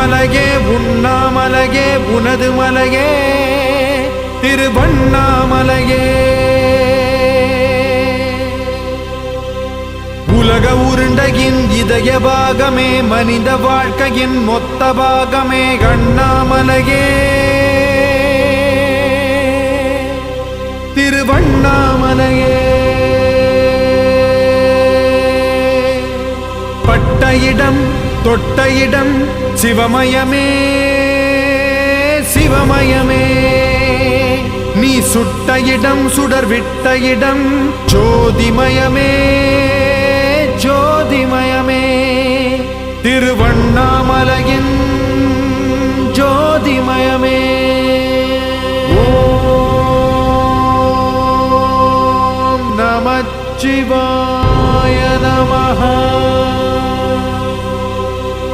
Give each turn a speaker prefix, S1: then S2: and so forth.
S1: மலையே உண்ணாமலையே உனது மலையே திருவண்ணாமலையே. உலக உருண்டையின் இதய பாகமே மனித வாழ்க்கையின் மொத்த பாகமே அண்ணாமலையே திருவண்ணாமலையே. பட்ட இடம் தொட்ட இடம் சிவமயமே சிவமயமே. நீ சுட்ட இடம் சுடர் விட்ட இடம் ஜோதிமயமே ஜோதிமயமே. திருவண்ணாமலையின் ஜோதிமயமே. ஓம் நமச்சிவாய.